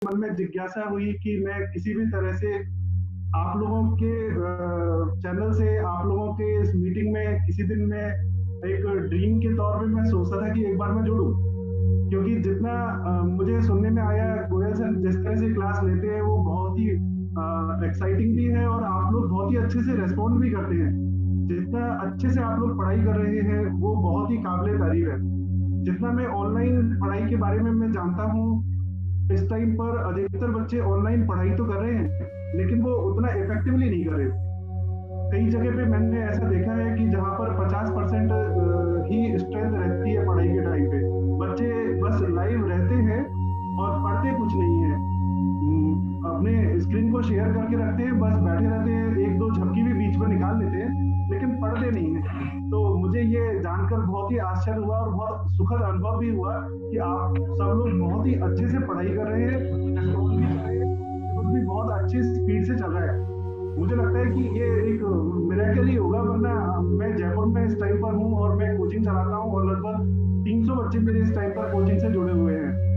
मन में जिज्ञासा हुई कि मैं किसी भी तरह से आप लोगों के चैनल से, आप लोगों के इस मीटिंग में किसी दिन मैं एक ड्रीम के तौर पे मैं सोचता था कि एक बार मैं जुड़ूँ। क्योंकि जितना मुझे सुनने में आया, गोयल सर जिस तरह से क्लास लेते हैं वो बहुत ही एक्साइटिंग भी है और आप लोग बहुत ही अच्छे से रिस्पॉन्ड भी करते हैं। जितना अच्छे से आप लोग पढ़ाई कर रहे हैं वो बहुत ही काबिले तारीफ है। जितना मैं ऑनलाइन पढ़ाई के बारे में मैं जानता हूँ, इस टाइम पर अधिकतर बच्चे ऑनलाइन पढ़ाई तो कर रहे हैं, लेकिन वो उतना इफेक्टिवली नहीं कर रहे। कई जगह पे मैंने ऐसा देखा है कि जहाँ पर 50% ही स्ट्रेंथ रहती है पढ़ाई के टाइम पे, बच्चे बस लाइव रहते हैं और पढ़ते कुछ नहीं है। अपने स्क्रीन को शेयर करके रखते हैं, बस बैठे रहते हैं, एक दो झपकी भी बीच में निकाल लेते हैं, लेकिन पढ़ते नहीं है। तो मुझे ये जानकर बहुत ही आश्चर्य हुआ और बहुत सुखद अनुभव भी हुआ कि आप सब लोग बहुत ही अच्छे से पढ़ाई कर रहे हैं, भी बहुत अच्छी स्पीड से चल रहा है। मुझे लगता है कि ये एक मिरेकल ही होगा, वरना मैं जयपुर में इस टाइम पर हूँ और मैं कोचिंग चलाता हूँ और लगभग 300 बच्चे मेरे इस टाइम पर कोचिंग से जुड़े हुए हैं।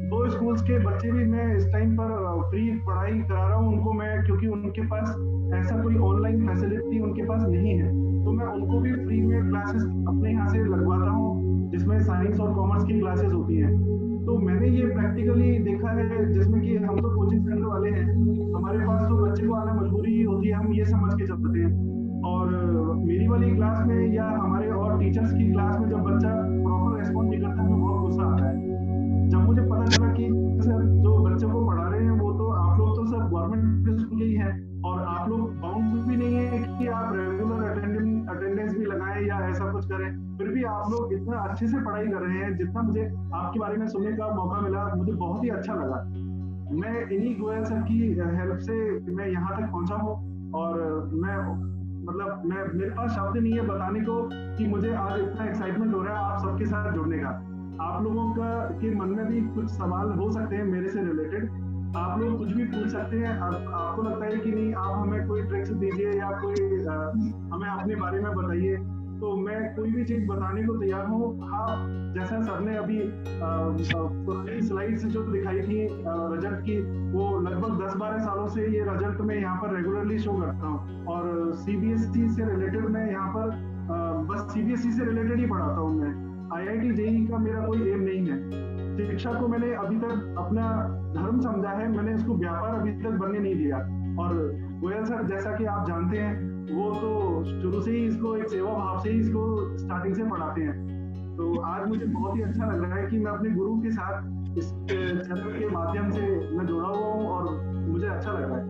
2 स्कूल्स के बच्चे भी मैं इस टाइम पर फ्री पढ़ाई करा रहा हूँ उनको मैं, क्योंकि उनके पास ऐसा कोई ऑनलाइन फैसिलिटी उनके पास नहीं है, तो मैं उनको भी फ्री में क्लासेस अपने यहाँ से लगवाता हूँ, जिसमें साइंस और कॉमर्स की क्लासेस होती हैं। तो मैंने ये प्रैक्टिकली देखा है, जिसमें कि हम लोग कोचिंग सेंटर वाले हैं, हमारे पास तो बच्चे को आना मजबूरी होती है, हम ये समझ के चलते हैं। और मेरी वाली क्लास में या हमारे और टीचर्स की क्लास में जब बच्चा प्रॉपर रेस्पॉन्ड नहीं करता है तो बहुत गुस्सा आता है। जब मुझे पता चला कि सर जो बच्चों को पढ़ा रहे हैं वो तो आप लोग तो सब गवर्नमेंट स्कूल के ही हैं और आप लोग बाउंड भी नहीं है कि आप रेगुलर अटेंडेंस भी लगाएं या ऐसा कुछ करें, फिर भी आप लोग इतना अच्छे से पढ़ाई कर रहे हैं। जितना मुझे आपके बारे में सुनने का मौका मिला, मुझे बहुत ही अच्छा लगा। मैं इन्हीं गोयल सर की हेल्प से मैं यहाँ तक पहुँचा हूँ और मैं मेरे पास शब्द नहीं है बताने को कि मुझे आज इतना एक्साइटमेंट हो रहा है आप सबके साथ जुड़ने का। आप लोगों का के मन में भी कुछ सवाल हो सकते हैं मेरे से रिलेटेड, आप लोग कुछ भी पूछ सकते हैं। आपको लगता है कि नहीं, आप हमें कोई ट्रिक्स दीजिए या कोई हमें अपने बारे में बताइए, तो मैं कोई भी चीज बताने को तैयार हूँ। हाँ, जैसा सर ने अभी पुरानी स्लाइड्स जो दिखाई थी रिजल्ट की, वो लगभग 10-12 सालों से ये रिजल्ट मैं यहाँ पर रेगुलरली शो करता हूँ और सीबीएसई से रिलेटेड मैं यहाँ पर बस सीबीएसई से रिलेटेड ही पढ़ाता हूँ। मैं आईआईटी जेईई का मेरा कोई एम नहीं है। शिक्षा को मैंने अभी तक अपना धर्म समझा है, मैंने इसको व्यापार अभी तक बनने नहीं दिया। और गोयल सर जैसा कि आप जानते हैं, वो तो शुरू से ही इसको एक सेवा भाव से ही इसको स्टार्टिंग से पढ़ाते हैं। तो आज मुझे बहुत ही अच्छा लग रहा है कि मैं अपने गुरु के साथ इस चैनल के माध्यम से मैं जुड़ा हुआ हूँ और मुझे अच्छा लग रहा है।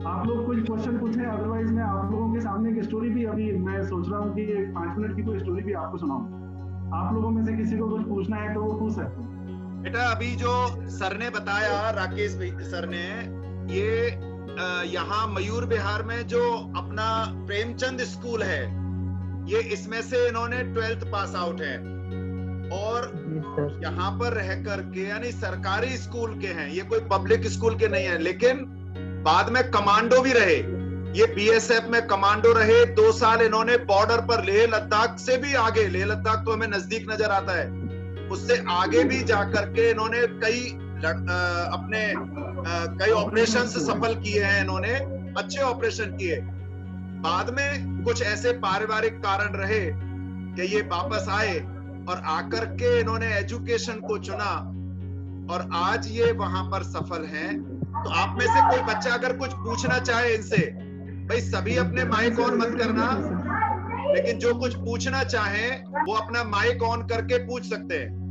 आप लोग कोई क्वेश्चन पूछें, अदरवाइज मैं आप लोगों के सामने एक स्टोरी भी अभी मैं सोच रहा हूँ कि 5 मिनट की कोई स्टोरी भी आपको सुनाऊं। आप लोगों में से किसी को कुछ पूछना है तो वो पूछ सकते हैं। बेटा अभी जो सर ने बताया, राकेश सर ने, ये यहाँ मयूर विहार में जो अपना प्रेमचंद स्कूल है, ये इसमें से इन्होंने 12th पास आउट है और यहाँ पर रह करके, यानी सरकारी स्कूल के हैं, ये कोई पब्लिक स्कूल के नहीं है, लेकिन बाद में कमांडो भी रहे। ये बीएसएफ में कमांडो रहे 2 साल। इन्होंने बॉर्डर पर लेह लद्दाख से भी आगे, लेह लद्दाख तो हमें नजदीक नजर आता है, उससे आगे भी जाकर के इन्होंने कई ऑपरेशन सफल किए हैं। इन्होंने अच्छे ऑपरेशन किए। बाद में कुछ ऐसे पारिवारिक कारण रहे कि ये वापस आए और आकर के इन्होंने एजुकेशन को चुना और आज ये वहां पर सफल हैं। तो आप में से कोई बच्चा अगर कुछ पूछना चाहे इनसे, भाई सभी अपने माइक ऑन मत करना, लेकिन जो कुछ पूछना चाहे वो अपना माइक ऑन करके पूछ सकते हैं।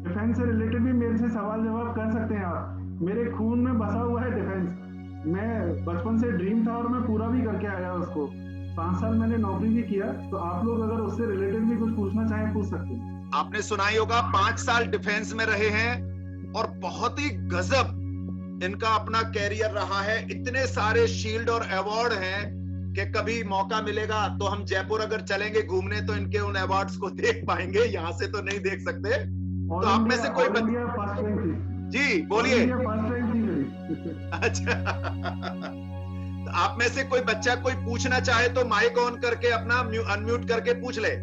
डिफेंस से रिलेटेड भी मेरे से सवाल जवाब कर सकते हैं आप। मेरे खून में बसा हुआ है डिफेंस, मैं बचपन से ड्रीम था और मैं पूरा भी करके आया उसको। 5 साल मैंने नौकरी भी किया, तो आप लोग अगर उससे रिलेटेड भी कुछ पूछना चाहें पूछ सकते हैं। आपने सुना ही होगा, 5 साल डिफेंस में रहे हैं और बहुत ही गजब इनका अपना कैरियर रहा है। इतने सारे शील्ड और अवार्ड हैं कि कभी मौका मिलेगा तो हम जयपुर अगर चलेंगे घूमने तो इनके उन अवार्ड्स को देख पाएंगे, यहाँ से तो नहीं देख सकते। तो आप में से कोई जी बोलिए। अच्छा तो आप में से कोई बच्चा कोई पूछना चाहे तो माइक ऑन करके अपना अनम्यूट करके पूछ ले।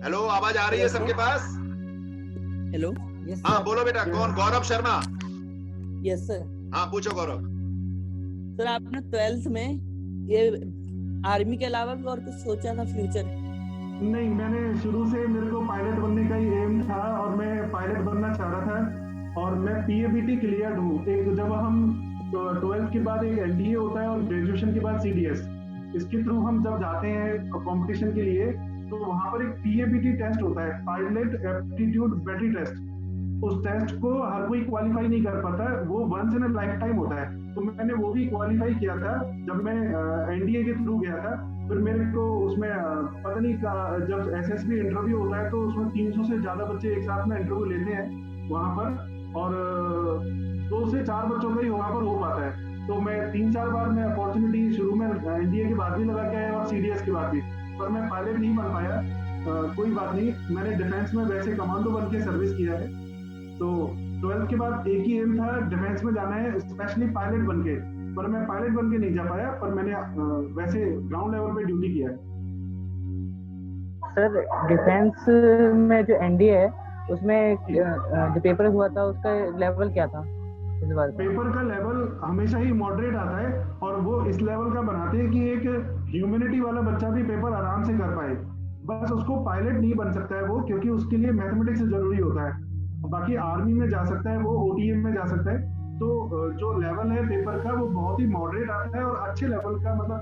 हेलो, आवाज आ रही है सबके पास? हेलो। हाँ बोलो बेटा, कौन? गौरव शर्मा। Yes sir. हाँ पूछो गौरव। सर आपने 12th में ये आर्मी के अलावा भी और कुछ सोचा था फ्यूचर? नहीं, मैंने शुरू से मेरे को पायलट बनने का ही एम था और मैं पायलट बनना चाह रहा था और मैं पीएबीटी क्लियर्ड हूँ। एक जब हम 12th के बाद एक एनडीए होता है और ग्रेजुएशन के बाद सीडीएस, इसके थ्रू हम जब जाते हैं कंपटीशन के लिए तो वहां पर एक पीएबीटी टेस्ट होता है, पायलट एप्टीट्यूड बैटरी टेस्ट। उस टेस्ट को हर कोई क्वालिफाई नहीं कर पाता, वो once in a lifetime होता है। तो मैंने वो भी क्वालिफाई किया था जब मैं एनडीए के थ्रू गया था। फिर मेरे को उसमें पता नहीं जब एसएसबी इंटरव्यू होता है तो उसमें 300 से ज्यादा बच्चे एक साथ में इंटरव्यू लेते हैं वहां पर और 2 से 4 बच्चों का ही वहां पर हो पाता है। तो मैं 3-4 बार मैं अपॉर्चुनिटी शुरू में एनडीए के बाद भी लगा के आया और सीडीएस के बाद भी, पर मैं पायलट नहीं बन पाया। कोई बात नहीं, मैंने डिफेंस में वैसे कमांडो बन के सर्विस किया है। तो 12th के बाद एक ही एम था, डिफेंस में जाना है स्पेशली पायलट बन के, पर मैं पायलट बन के नहीं जा पाया, पर मैंने वैसे ग्राउंड लेवल पे ड्यूटी किया है। सर डिफेंस में जो एनडीए है उसमें जो पेपर हुआ था उसका लेवल क्या था इस बार? पेपर का लेवल हमेशा ही मॉडरेट आता है और वो इस लेवल का बनाते हैं कि एक ह्यूमैनिटी वाला बच्चा भी पेपर आराम से कर पाए। बस उसको पायलट नहीं बन सकता है वो, क्योंकि उसके लिए मैथमेटिक्स जरूरी होता है। बाकी आर्मी में जा सकता है, वो ओटीएम में जा सकता है। तो जो लेवल है पेपर का वो बहुत ही मॉडरेट आता है और अच्छे लेवल का, मतलब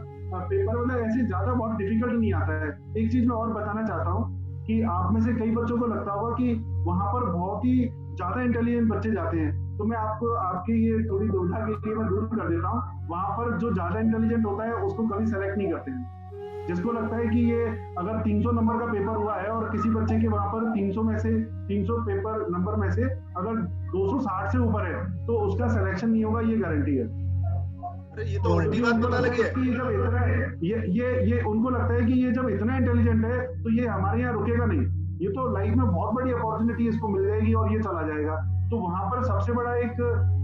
पेपर मतलब ऐसे ज्यादा बहुत डिफिकल्ट नहीं आता है। एक चीज मैं और बताना चाहता हूँ कि आप में से कई बच्चों को लगता होगा कि वहां पर बहुत ही ज्यादा इंटेलिजेंट बच्चे जाते हैं, तो मैं आपको आपकी ये थोड़ी दुविधा के लिए मैं दूर कर देता हूँ। वहां पर जो ज्यादा इंटेलिजेंट होता है उसको कभी सेलेक्ट नहीं करते हैं। जिसको लगता है कि ये अगर 300 नंबर का पेपर हुआ है और किसी बच्चे के वहां पर 300 में से 300 पेपर नंबर में से अगर 260 से ऊपर है तो उसका सिलेक्शन नहीं होगा, ये गारंटी है। अरे ये तो उल्टी बात पता लगी है। जब इतना ये उनको लगता है कि ये जब इतना इंटेलिजेंट है तो ये हमारे यहाँ रुकेगा नहीं, ये तो लाइफ में बहुत बड़ी अपॉर्चुनिटी इसको मिल जाएगी और ये चला जाएगा। तो वहां पर सबसे बड़ा एक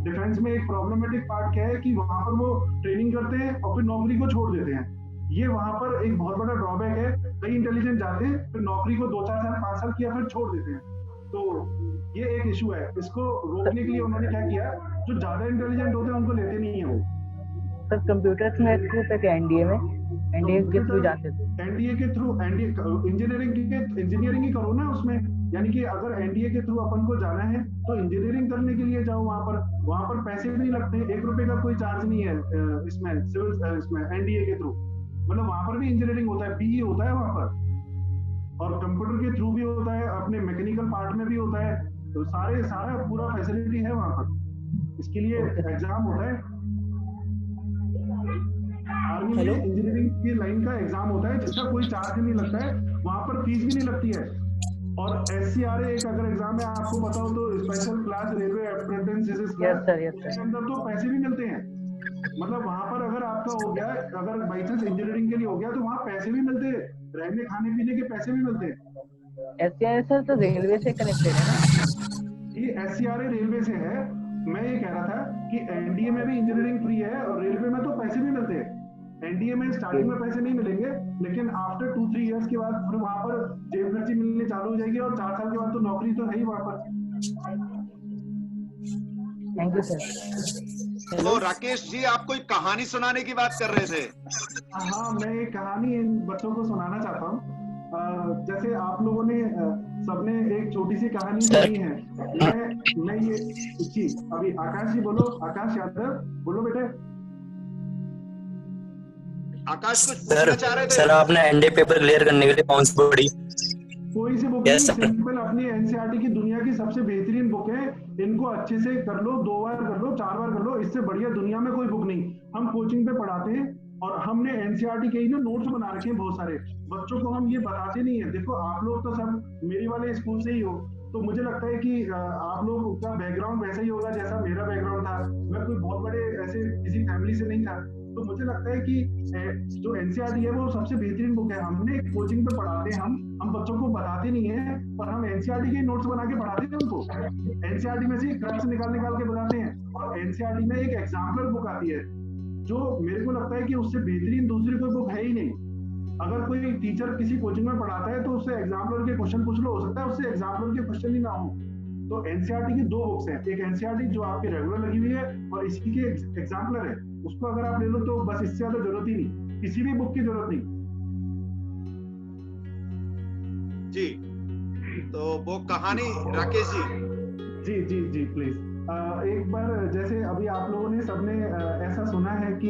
डिफेंस में एक प्रॉब्लमेटिक पार्ट क्या है कि वहां पर वो ट्रेनिंग करते हैं और फिर नौकरी को छोड़ देते हैं। ये वहां पर एक बहुत बड़ा ड्रॉबैक है। कई इंटेलिजेंट जाते हैं फिर नौकरी को 2-4 साल 5 साल किया फिर छोड़ देते हैं। तो ये एक इशू है, इसको रोकने के लिए उन्होंने क्या किया, जो ज्यादा इंटेलिजेंट होते हैं उनको लेते नहीं है वो। सर कंप्यूटर्स में स्कोप है क्या एनडीए में? एनडीए के थ्रू जाते थे? एनडीए के थ्रू इंजीनियरिंग ही करो ना उसमें, यानी कि अगर एनडीए के थ्रू अपन को जाना है तो इंजीनियरिंग करने के लिए जाओ। वहां पर पैसे भी नहीं लगते, 1 रुपए का कोई चार्ज नहीं है इसमें सिविल इसमें एनडीए के थ्रू। मतलब वहां पर भी इंजीनियरिंग होता है, पीई होता है वहां पर, और कंप्यूटर के थ्रू भी होता है, अपने मैकेनिकल पार्ट में भी होता है। तो सारा पूरा फैसिलिटी है वहां पर। इसके लिए एग्जाम होता है, आर्मी में इंजीनियरिंग की लाइन का एग्जाम होता है जिसका कोई चार्ज नहीं लगता है, वहां पर फीस भी नहीं लगती है। और एससीआरए एक अगर एग्जाम है, आपको पता हो तो स्पेशल क्लास रेलवे अप्रेंटिस के अंदर तो पैसे भी मिलते हैं। मतलब वहां पर अगर आपका हो गया, अगर बाई चांस इंजीनियरिंग के लिए हो गया तो वहाँ पैसे भी मिलते हैं, रहने खाने पीने के पैसे भी मिलते हैं। एससीआरए सर तो रेलवे से कनेक्टेड है ना? ये एससीआरए रेलवे से है। मैं ये कह रहा था कि एनडीए में भी इंजीनियरिंग फ्री है और रेलवे में तो पैसे भी मिलते हैं। एनडीए में स्टार्टिंग में पैसे नहीं मिलेंगे, लेकिन आफ्टर 2-3 इयर्स के बाद फिर वहां पर जेब खर्ची मिलनी चालू हो जाएगी और 4 साल के बाद तो नौकरी तो है ही वहां पर। Thank you sir. तो राकेश जी आप कोई कहानी सुनाने की बात कर रहे थे? हाँ, मैं एक कहानी इन बच्चों को सुनाना चाहता हूँ। जैसे आप लोगों ने सबने एक छोटी सी कहानी सुनी है। मैं ये जी अभी आकाश जी बोलो, आकाश यादव बोलो बेटे। आकाश कुछ पूछना चाह रहे थे? सर आपने एनडीए पेपर क्लियर करने के लिए कौन सी पढ़ी? कोई सी बुक नहीं, सिंपल अपनी एनसीईआरटी की दुनिया की सबसे बेहतरीन बुक है। इनको अच्छे से कर लो, 2 बार कर लो, 4 बार कर लो, इससे बढ़िया दुनिया में कोई बुक नहीं। हम कोचिंग पे पढ़ाते हैं और हमने एनसीईआरटी के ही ना नोट्स बना रखे हैं बहुत सारे। बच्चों को हम ये बताते नहीं है। देखो आप लोग तो सब मेरे वाले स्कूल से ही हो, तो मुझे लगता है कि आप लोगों का बैकग्राउंड वैसा ही होगा जैसा मेरा बैकग्राउंड था। मैं कोई बहुत बड़े ऐसे किसी फैमिली से नहीं था, तो मुझे लगता है कि जो एनसीईआरटी है वो सबसे बेहतरीन बुक है। हमने कोचिंग पे पढ़ाते हैं, हम बच्चों को बताते नहीं है, पर हम एनसीईआरटी के नोट्स बना के पढ़ाते हैं उनको। एनसीईआरटी में से क्रक्स निकाल के बताते हैं। और एनसीईआरटी में एक एग्जाम्पलर बुक आती है जो मेरे को लगता है कि उससे बेहतरीन दूसरी कोई बुक है ही नहीं। अगर कोई टीचर किसी कोचिंग में पढ़ाता है तो उससे एग्जाम्पलर के क्वेश्चन पूछ लो, हो सकता है उससे एग्जाम्पलर के क्वेश्चन ही ना हो। तो एनसीईआरटी की 2 बुक्स हैं, एक एनसीईआरटी जो आपकी रेगुलर लगी हुई है और इसी के एग्जाम्पलर है, उसको अगर आप ले लो तो बस, इससे ज्यादा जरूरत ही नहीं, किसी भी बुक की जरूरत नहीं जी। तो वो कहानी राकेश जी प्लीज। एक बार जैसे अभी आप लोगों ने सबने ऐसा सुना है कि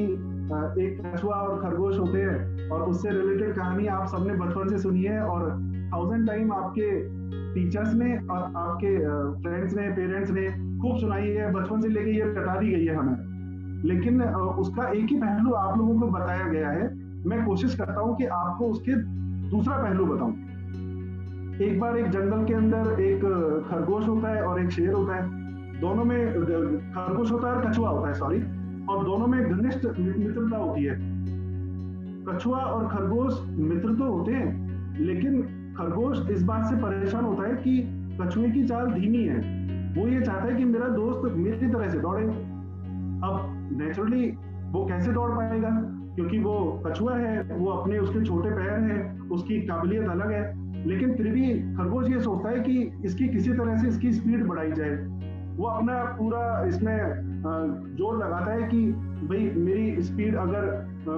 एक कछुआ और खरगोश होते हैं, और उससे रिलेटेड कहानी आप सबने बचपन से सुनी है, और 1000 टाइम आपके टीचर्स ने और आपके फ्रेंड्स ने, पेरेंट्स ने खूब सुनाई है, बचपन से लेके ये रटा दी गई है हमें। लेकिन उसका एक ही पहलू आप लोगों को बताया गया है। मैं कोशिश करता हूँ कि आपको उसके दूसरा पहलू बताऊं। एक बार एक जंगल के अंदर एक खरगोश होता है और एक शेर होता है। दोनों में, खरगोश होता है और कछुआ होता है, सॉरी, और दोनों में घनिष्ठ मित्रता होती है। कछुआ और खरगोश मित्र तो होते हैं, लेकिन खरगोश इस बात से परेशान होता है कि कछुए की चाल धीमी है। वो ये चाहता है कि मेरा दोस्त मेरी तरह से दौड़े। अब नेचुरली वो कैसे दौड़ पाएगा, क्योंकि वो कछुआ है, वो अपने, उसके छोटे पैर हैं, उसकी काबिलियत अलग है। लेकिन फिर भी खरगोश ये सोचता है कि इसकी किसी तरह से इसकी स्पीड बढ़ाई जाए। वो अपना पूरा इसमें जोर लगाता है कि भाई मेरी स्पीड, अगर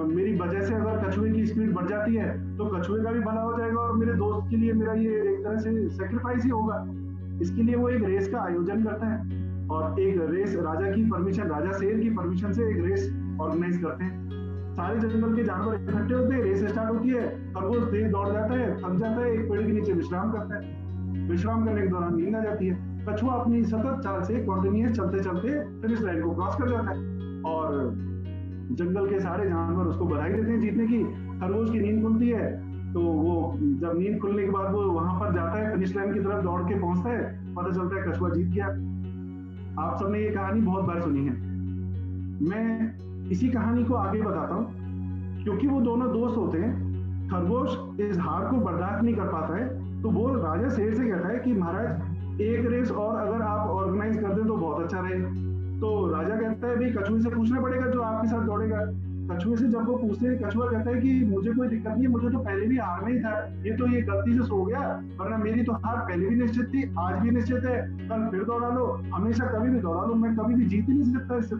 मेरी वजह से अगर कछुए की स्पीड बढ़ जाती है तो कछुए का भी भला हो जाएगा और मेरे दोस्त के लिए मेरा ये एक तरह से सेक्रीफाइस ही होगा। इसके लिए वो एक रेस का आयोजन करता है, और एक रेस राजा की परमिशन, राजा शेर की परमिशन से एक रेस ऑर्गेनाइज करते हैं। सारे जंगल के जानवर इकट्ठे होते हैं, रेस स्टार्ट होती है। खरगोश तेज दौड़ जाता है, थक जाता है, एक पेड़ के नीचे विश्राम करता है। विश्राम करने के दौरान नींद आ जाती है। कछुआ अपनी सतत चाल से कॉन्टिन्यूस चलते चलते फिनिश लाइन को क्रॉस कर जाता है, और जंगल के सारे जानवर उसको बधाई देते हैं जीतने की। खरगोश की नींद खुलती है, तो वो जब नींद खुलने के बाद वो वहां पर जाता है, फिनिश लाइन की तरफ दौड़ के पहुंचता है, पता चलता है कछुआ जीत गया। आप सबने ये कहानी बहुत बार सुनी है। मैं इसी कहानी को आगे बताता हूँ, क्योंकि वो दोनों दोस्त होते हैं। खरगोश इस हार को बर्दाश्त नहीं कर पाता है, तो वो राजा शेर से कहता है कि महाराज एक रेस और अगर आप ऑर्गेनाइज कर दें तो बहुत अच्छा रहे। तो राजा कहता है भाई कछुए से पूछना पड़ेगा जो आपके साथ दौड़ेगा। कछुए से जब वो पूछते हैं, कछुआ कहता है कि मुझे कोई दिक्कत नहीं है, मुझे तो पहले भी हारना ही था, ये तो ये गलती से सो गया, वरना मेरी तो हार पहले भी निश्चित थी, आज भी निश्चित है, कल फिर दौड़ा लो, हमेशा कभी भी दौड़ा लो, मैं कभी भी जीत ही नहीं सकता इससे।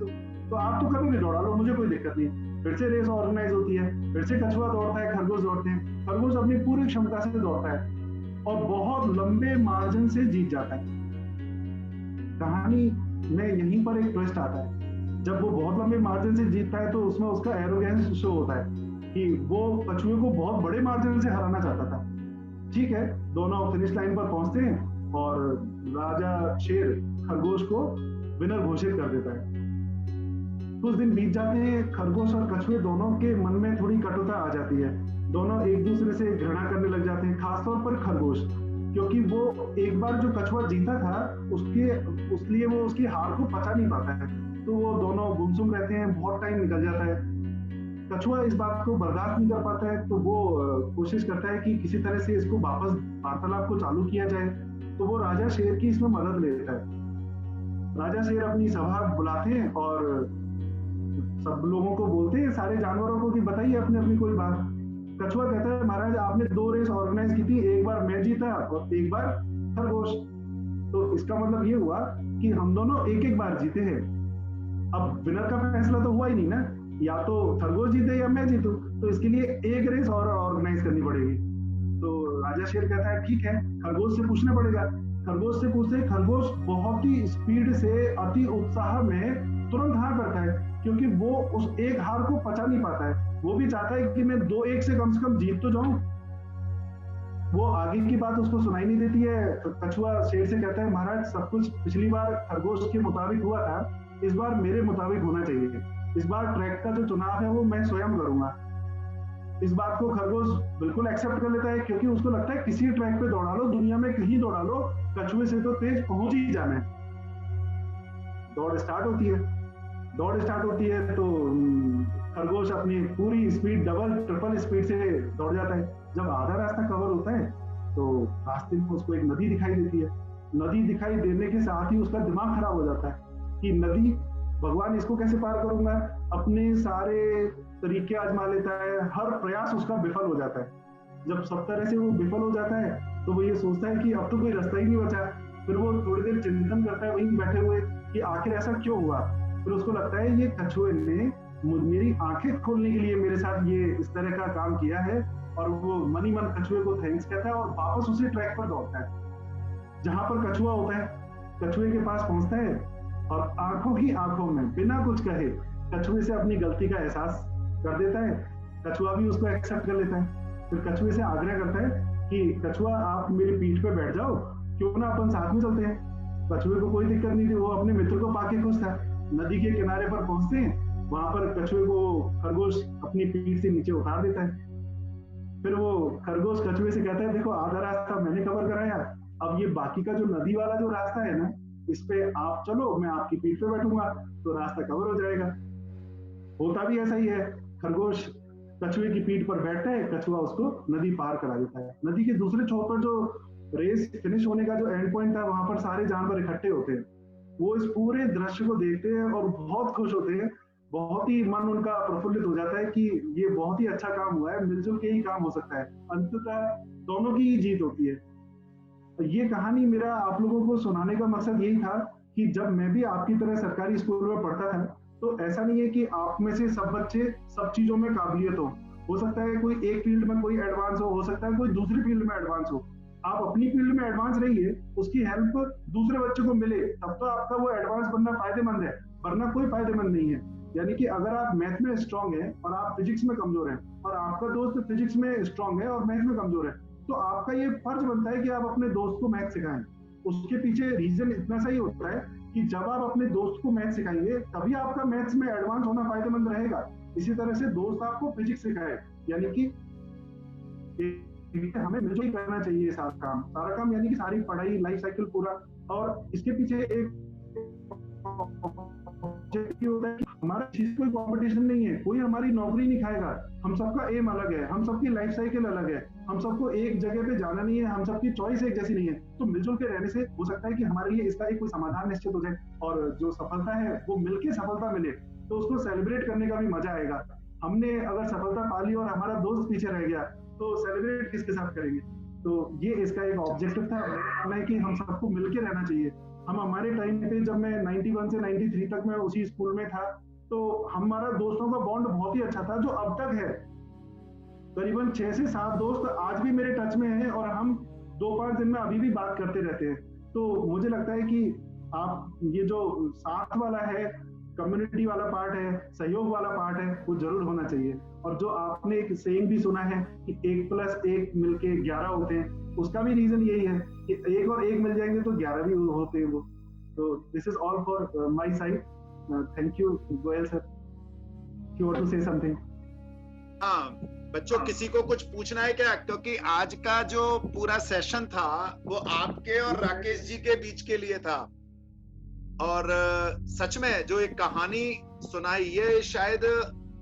तो आप तो कभी भी दौड़ा लो, मुझे कोई दिक्कत नहीं। फिर से रेस ऑर्गेनाइज होती है, फिर से कछुआ दौड़ता है, खरगोश दौड़ते हैं। खरगोश अपनी पूरी क्षमता से दौड़ता है और बहुत लंबे मार्जिन से जीत जाता है। कहानी में यहीं पर एक ट्विस्ट आता है। जब वो बहुत लंबे मार्जिन से जीतता है तो उसमें उसका एरोगेंस शो होता है कि वो कछुए को बहुत बड़े मार्जिन से हराना चाहता था। ठीक है, दोनों फिनिश लाइन पर पहुंचते हैं और राजा शेर खरगोश को विनर घोषित कर देता है। कुछ दिन बीत जाते हैं, खरगोश और कछुए दोनों के मन में थोड़ी कटुता आ जाती है। दोनों एक दूसरे से घृणा करने लग जाते हैं, खासतौर पर खरगोश, क्योंकि वो एक बार जो कछुआ जीता था उसलिए वो उसकी हार को पचा नहीं पाता है। तो वो दोनों गुमसुम रहते हैं, बहुत टाइम निकल जाता है। कछुआ इस बात को बर्दाश्त नहीं कर पाता है, तो वो कोशिश करता है कि किसी तरह से इसको वापस वार्तालाप को चालू किया जाए। तो वो राजा शेर की इसमें मदद लेता है। राजा शेर अपनी सभा बुलाते हैं और सब लोगों को बोलते हैं, सारे जानवरों को, कि बताइए अपनी अपनी कोई बात। कछुआ कहता है महाराज आपने 2 रेस ऑर्गेनाइज की थी, एक बार मैं जीता और एक बार खरगोश। तो इसका मतलब ये हुआ कि हम दोनों एक एक बार जीते हैं। अब विनर का फैसला तो हुआ ही नहीं ना, या तो खरगोश जीते या मैं जीतूं, तो इसके लिए एक रेस और ऑर्गेनाइज करनी पड़ेगी। तो राजा शेर कहता है ठीक है, खरगोश से पूछना पड़ेगा। खरगोश से पूछते, खरगोश बहुत ही स्पीड से, अति उत्साह में तुरंत हार करता है, क्योंकि वो उस एक हार को पचा नहीं पाता है। वो भी चाहता है कि मैं 2-1 से कम जीत तो जाऊं। वो आगे की बात उसको सुनाई नहीं देती है। कछुआ शेर से कहता है महाराज सब कुछ पिछली बार खरगोश के मुताबिक हुआ था, इस बार मेरे मुताबिक होना चाहिए। इस बार ट्रैक का जो चुनाव है वो मैं स्वयं करूंगा। इस बात को खरगोश बिल्कुल एक्सेप्ट कर लेता है, क्योंकि उसको लगता है किसी ट्रैक पे दौड़ा लो, दुनिया में कहीं दौड़ा लो, कछुए से तो तेज पहुंच ही जाना है। दौड़ स्टार्ट होती है तो खरगोश अपनी पूरी स्पीड, डबल ट्रिपल स्पीड से दौड़ जाता है। जब आधा रास्ता कवर होता है तो रास्ते में उसको एक नदी दिखाई देती है। नदी दिखाई देने के साथ ही उसका दिमाग खराब हो जाता है कि नदी, भगवान इसको कैसे पार करूंगा, अपने सारे तरीके आजमा लेता है, हर प्रयास उसका विफल हो जाता है। जब सब तरह से वो विफल हो जाता है तो वो ये सोचता है कि अब तो कोई रास्ता ही नहीं बचा। फिर वो थोड़ी देर चिंतन करता है वहीं बैठे हुए कि आखिर ऐसा क्यों हुआ। फिर उसको लगता है ये कछुए ने मेरी आंखें खोलने के लिए मेरे साथ ये इस तरह का काम किया है, और वो मन ही मन कछुए को थैंक्स कहता है और वापस उसी ट्रैक पर दौड़ता है जहां पर कछुआ होता है। कछुए के पास पहुंचता है और आंखों ही आंखों में बिना कुछ कहे कछुए से अपनी गलती का एहसास कर देता है। कछुआ भी उसको एक्सेप्ट कर लेता है। फिर कछुए से आग्रह करता है कि कछुआ आप मेरी पीठ पे बैठ जाओ, क्यों ना अपन साथ में चलते हैं। कछुए को कोई दिक्कत नहीं थी, वो अपने मित्र को पाके खुश था। नदी के किनारे पर पहुंचते हैं, वहां पर कछुए को खरगोश अपनी पीठ से नीचे उतार देता है। फिर वो खरगोश कछुए से कहता है देखो आधा रास्ता मैंने कवर कराया, अब ये बाकी का जो नदी वाला जो रास्ता है ना, इस पे आप चलो, मैं आपकी पीठ पे बैठूंगा तो रास्ता कवर हो जाएगा। होता भी ऐसा ही है, खरगोश कछुए की पीठ पर बैठता है, कछुआ उसको नदी पार करा देता है। नदी के दूसरे छोर पर जो रेस फिनिश होने का जो एंड पॉइंट था, वहां पर सारे जानवर इकट्ठे होते हैं। वो इस पूरे दृश्य को देखते हैं और बहुत खुश होते हैं, बहुत ही मन उनका प्रफुल्लित हो जाता है कि ये बहुत ही अच्छा काम हुआ है, मिलजुल के ही काम हो सकता है, अंततः दोनों की ही जीत होती है। ये कहानी मेरा आप लोगों को सुनाने का मकसद यही था कि जब मैं भी आपकी तरह सरकारी स्कूल में पढ़ता था, तो ऐसा नहीं है कि आप में से सब बच्चे सब चीजों में काबिलियत हो सकता है कोई एक फील्ड में कोई एडवांस हो सकता है कोई दूसरी फील्ड में एडवांस हो। आप अपनी फील्ड में एडवांस रहिए, उसकी हेल्प दूसरे बच्चे को मिले, तब तो आपका वो एडवांस बनना फायदेमंद है, वरना कोई फायदेमंद नहीं है। यानी कि अगर आप मैथ में स्ट्रांग है और आप फिजिक्स में कमजोर है, और आपका दोस्त फिजिक्स में स्ट्रांग है और मैथ में कमजोर है, तो आपका ये फर्ज बनता है कि आप अपने दोस्त को मैथ सिखाएं। उसके पीछे रीजन इतना सही होता है कि जब आप अपने दोस्त को मैथ सिखाएंगे तभी आपका मैथ्स में एडवांस होना फायदेमंद रहेगा। इसी तरह से दोस्त आपको फिजिक्स सिखाए, यानी कि हमें मिलजुल करना चाहिए सारा काम यानी कि सारी पढ़ाई लाइफ साइकिल पूरा। और इसके पीछे एक होता है कि हमारा चीज कोई कंपटीशन नहीं है, कोई हमारी नौकरी नहीं खाएगा, हम सबका एम अलग है, हम सबकी लाइफ साइकिल अलग है, हम सबको एक जगह पे जाना नहीं है, हम सबकी चॉइस एक जैसी नहीं है। तो मिलजुल के रहने से हो सकता है कि हमारे लिए इसका एक कोई समाधान निश्चित हो जाए, और जो सफलता है वो मिलके सफलता मिले तो उसको सेलिब्रेट करने का भी मजा आएगा। हमने अगर सफलता पा ली और हमारा दोस्त पीछे रह गया तो सेलिब्रेट किसके साथ करेंगे। तो ये इसका एक ऑब्जेक्टिव था, मानना है कि हम सबको मिलके रहना चाहिए। हम हमारे टाइम पे जब मैं 91 से 93 तक मैं उसी स्कूल में था, तो हमारा दोस्तों का बॉन्ड बहुत ही अच्छा था, जो अब तक है। करीबन 6 से 7 दोस्त आज भी मेरे टच में हैं और हम 2-5 दिन में अभी भी बात करते रहते हैं। तो मुझे लगता है कि आप ये जो साथ वाला है, कम्युनिटी वाला पार्ट है, सहयोग वाला पार्ट है, वो जरूर होना चाहिए। और जो आपने एक सेइंग भी सुना है कि 1+1 मिलके 11 होते हैं, उसका भी रीजन यही है कि 1 और 1 मिल जाएंगे तो 11 भी होते हैं वो। तो this is all for my side. Thank you Goyal sir, you want to say something? हाँ बच्चों, किसी को कुछ पूछना है क्या? क्योंकि आज का जो पूरा सेशन था वो आपके और राकेश जी के बीच के लिए था, और सच में जो एक कहानी सुनाई, ये शायद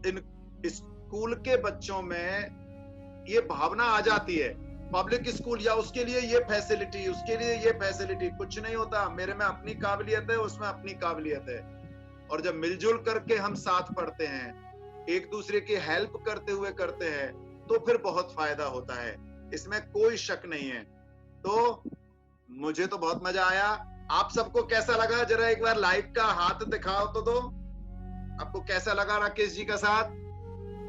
इन स्कूल के बच्चों में ये भावना आ जाती है। पब्लिक स्कूल या उसके लिए ये फैसिलिटी, उसके लिए ये फैसिलिटी, कुछ नहीं होता। मेरे में अपनी काबिलियत है, उसमें अपनी काबिलियत है, और जब मिलजुल करके हम साथ पढ़ते हैं, एक दूसरे की हेल्प करते हुए करते हैं, तो फिर बहुत फायदा होता है, इसमें कोई शक नहीं है। तो मुझे तो बहुत मजा आया। आप सबको कैसा लगा? जरा एक बार लाइव का हाथ दिखाओ तो दो। आपको कैसा लगा राकेश जी का साथ?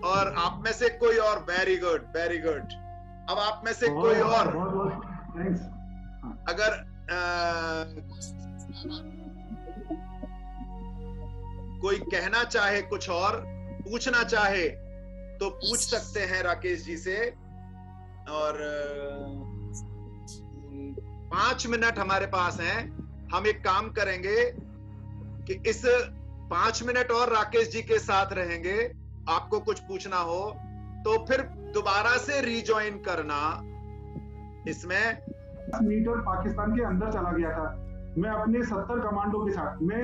और आप में से कोई और? Very good, very good. अब आप में से कोई और अगर कोई कहना चाहे, कुछ और पूछना चाहे, तो पूछ सकते हैं राकेश जी से। और 5 मिनट हमारे पास हैं। हम एक काम करेंगे कि इस 5 मिनट और राकेश जी के साथ रहेंगे। आपको कुछ पूछना हो तो फिर दोबारा से रिजॉइन करना। इसमें मीटर पाकिस्तान के अंदर चला गया था, मैं अपने 70 कमांडो के साथ, मैं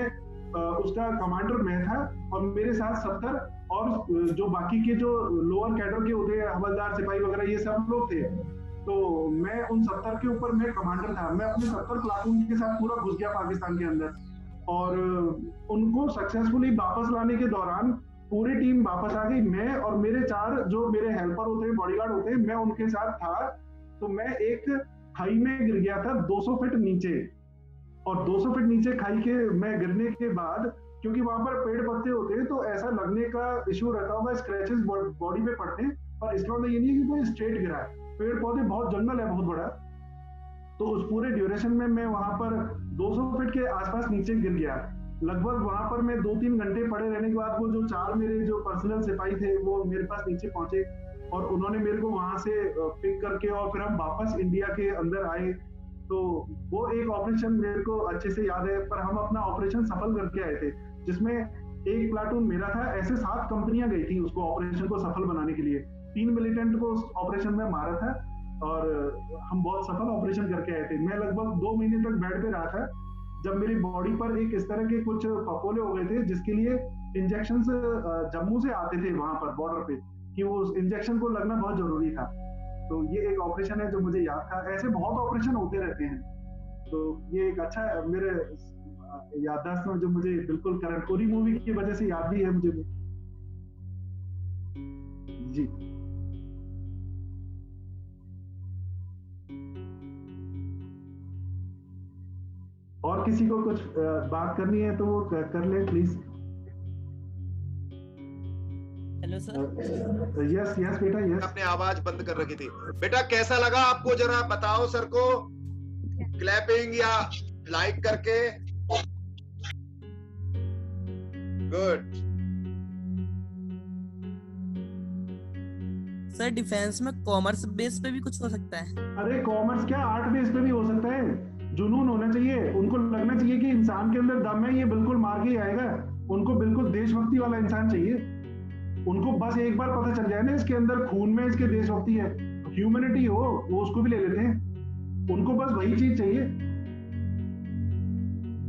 उसका कमांडर मैं था, और मेरे साथ 70 और जो बाकी के जो लोअर कैडर के होते हैं, हवलदार, सिपाही वगैरह, ये सब लोग थे। तो मैं उन 70 के ऊपर मैं कमांडर था। मैं अपने 70 प्लाटून के साथ पूरा घुस गया पाकिस्तान के अंदर, और उनको सक्सेसफुली वापस लाने के दौरान पूरी टीम वापस आ गई, मैं और मेरे 4 जो मेरे हेल्पर होते हैं, बॉडीगार्ड होते हैं, मैं उनके साथ था। तो मैं एक खाई में गिर गया था 200 फीट नीचे, और 200 फीट नीचे खाई के मैं गिरने के बाद, क्योंकि वहां पर पेड़ पत्ते होते हैं तो ऐसा लगने का इश्यू रहता होगा, स्क्रैचेस बॉडी पे पड़ते हैं, पर इसका मतलब ये नहीं है कि कोई स्ट्रेट गिरा है, पेड़ पौधे, बहुत जंगल है बहुत बड़ा। तो उस पूरे ड्यूरेशन में मैं वहां पर 200 फीट के आसपास नीचे गिर गया। लगभग वहां पर मैं 2-3 घंटे पड़े रहने के बाद वो जो 4 मेरे जो पर्सनल सिपाही थे वो मेरे पास नीचे पहुंचे, और उन्होंने मेरे को वहां से पिक करके, और फिर हम वापस इंडिया के अंदर आए। तो वो एक ऑपरेशन मेरे को अच्छे से याद है, पर हम अपना ऑपरेशन सफल करके आए थे, जिसमें एक प्लाटून मेरा था, ऐसे 7 कंपनियां गई थी उसको ऑपरेशन को सफल बनाने के लिए। 3 मिलिटेंट को उस ऑपरेशन में मारा था, और हम बहुत सफल ऑपरेशन करके आए थे। मैं लगभग 2 महीने तक बेड पे रहा था, जब मेरी बॉडी पर एक इस तरह के कुछ फफोले हो गए थे, जिसके लिए इंजेक्शन जम्मू से आते थे वहां पर बॉर्डर पे, कि वो इंजेक्शन को लगना बहुत जरूरी था। तो ये एक ऑपरेशन है जो मुझे याद था। ऐसे बहुत ऑपरेशन होते रहते हैं, तो ये एक अच्छा मेरे याददाश्त में, जो मुझे बिल्कुल करंट उरी मूवी की वजह से याद भी है मुझे जी। और किसी को कुछ बात करनी है तो वो कर ले please. Hello sir. Yes yes बेटा, यस। अपने आवाज बंद कर रखी थी। बेटा कैसा लगा आपको, जरा बताओ सर को, क्लैपिंग या लाइक करके। गुड। सर डिफेंस में कॉमर्स बेस पे भी कुछ हो सकता है? अरे कॉमर्स क्या, आर्ट बेस पे भी हो सकता है। जुनून होना चाहिए, उनको लगना चाहिए कि इंसान के अंदर दम है, ये बिल्कुल मार के ही आएगा। उनको बिल्कुल देशभक्ति वाला इंसान चाहिए। उनको बस एक बार पता चल जाए ना, इसके अंदर खून में इसके देशभक्ति है, ह्यूमैनिटी हो, वो उसको भी ले लेते हैं। उनको बस वही चीज चाहिए।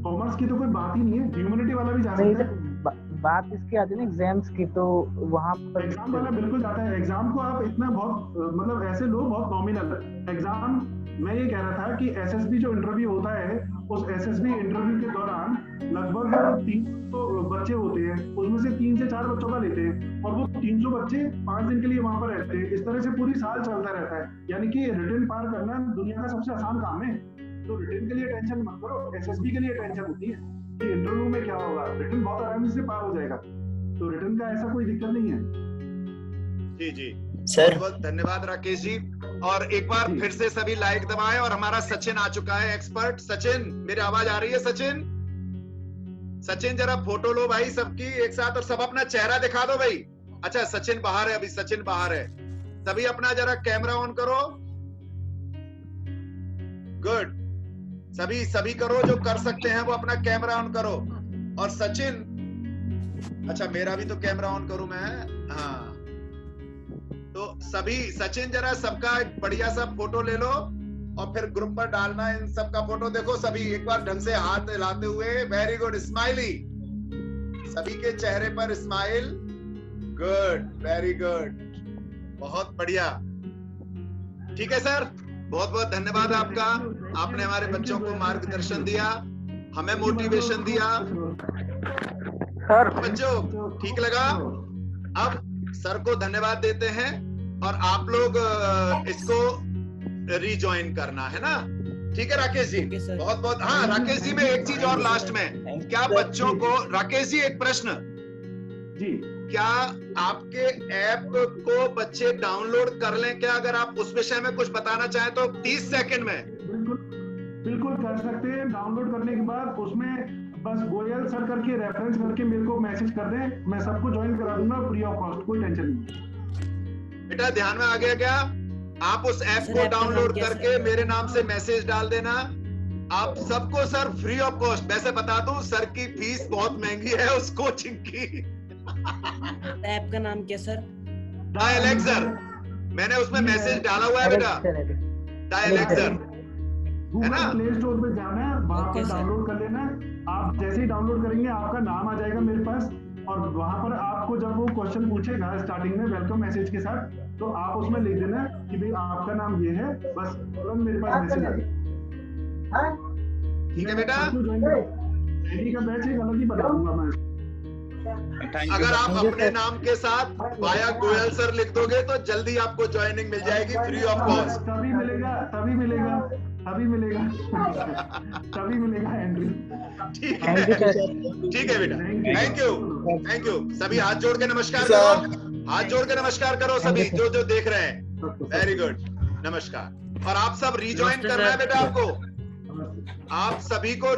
कॉमर्स की तो कोई बात ही नहीं है, ह्यूमैनिटी वाला भी जा सकता है। बात इसकी आती है ना एग्जाम्स की, तो वहां पर एग्जाम वाला बिल्कुल जाता है। एग्जाम को आप इतना बहुत मतलब ऐसे लोग बहुत नॉमिनल एग्जाम। मैं ये कह रहा था कि एसएसबी जो इंटरव्यू होता है, उस एसएसबी इंटरव्यू के दौरान लगभग 300 बच्चे होते हैं, उसमें से 3 से 4 बच्चों का लेते हैं, और वो 300 बच्चे 5 दिन के लिए वहां पर रहते हैं। इस तरह से पूरी साल चलता रहता है। यानी कि रिटन पार करना दुनिया का सबसे आसान काम है। तो रिटन के लिए टेंशन मत करो, एसएसबी के लिए टेंशन होती है कि इंटरव्यू में क्या होगा। रिटन बहुत आराम से पार हो जाएगा, तो रिटन का ऐसा कोई दिक्कत नहीं है। जी जी सर। बहुत धन्यवाद राकेश जी। और एक बार फिर से सभी लाइक दबाएं। और हमारा सचिन आ चुका है, एक्सपर्ट। सचिन, मेरी आवाज आ रही है? सचिन, सचिन जरा फोटो लो भाई सबकी एक साथ, और सब अपना चेहरा दिखा दो भाई। अच्छा सचिन बाहर है, अभी सचिन बाहर है। सभी अपना जरा कैमरा ऑन करो। गुड। सभी करो, जो कर सकते हैं वो अपना कैमरा ऑन करो। और सचिन, अच्छा मेरा भी तो कैमरा ऑन करूं मैं? हाँ, तो सभी, सचिन जरा सबका एक बढ़िया सा फोटो ले लो और फिर ग्रुप पर डालना इन सबका फोटो। देखो सभी एक बार ढंग से हाथ हिलाते हुए, वेरी गुड, स्माइली, सभी के चेहरे पर स्माइल। गुड, वेरी गुड, बहुत बढ़िया। ठीक है सर, बहुत बहुत धन्यवाद आपका। आपने हमारे बच्चों को मार्गदर्शन दिया, हमें मोटिवेशन दिया। बच्चों ठीक लगा? अब सर को धन्यवाद देते हैं और आप लोग इसको रिजॉइन करना है ना? ठीक है राकेश जी, बहुत बहुत। हाँ राकेश जी, में एक चीज और लास्ट में, क्या बच्चों को, राकेश जी एक प्रश्न जी, क्या आपके ऐप को बच्चे डाउनलोड कर लें क्या? अगर आप उस विषय में कुछ बताना चाहें तो 30 सेकंड में। बिल्कुल कर सकते हैं। डाउनलोड करने के बाद उसमें बस गोयल सर करके रेफरेंस करके मेरे को मैसेज कर दें, मैं सबको ज्वाइन करा दूंगा फ्री ऑफ कॉस्ट, कोई टेंशन नहीं। बेटा ध्यान में आ गया क्या? आप उस ऐप को डाउनलोड करके मेरे नाम से मैसेज डाल देना। आप सबको सर फ्री ऑफ कॉस्ट। वैसे बता दूं, सर की फीस बहुत महंगी है उस कोचिंग की। ऐप का नाम क्या सर? The elixir. मैंने उसमें मैसेज डाला हुआ है बेटा, द एलेक्सर, है ना? प्ले स्टोर पे जाना है, वहां पर डाउनलोड कर लेना। आप जैसे ही डाउनलोड करेंगे आपका नाम आ जाएगा मेरे पास, और वहां पर आपको जब वो क्वेश्चन पूछेगा स्टार्टिंग में वेलकम मैसेज के साथ, तो आप उसमें लिख देना कि भाई आपका नाम ये है, बस तुरंत मेरे पास मैसेज आ जाएगा। ठीक है बेटा? डेली का बैच एक अलग ही बता दूंगा मैं। अगर आप अपने नाम के साथ वाया गोयल सर लिख दोगे तो जल्दी आपको ज्वाइनिंग मिल जाएगी फ्री ऑफ कॉस्ट। तभी मिलेगा तभी मिलेगा तभी मिलेगा तभी मिलेगा एंट्री। ठीक है ठीक है बेटा, थैंक यू। सभी हाथ जोड़ के नमस्कार करो, हाथ जोड़ के नमस्कार करो सभी जो जो देख रहे हैं। वेरी गुड, नमस्कार। और आप सब रिज्वाइन करना है बेटा, आपको आप सभी को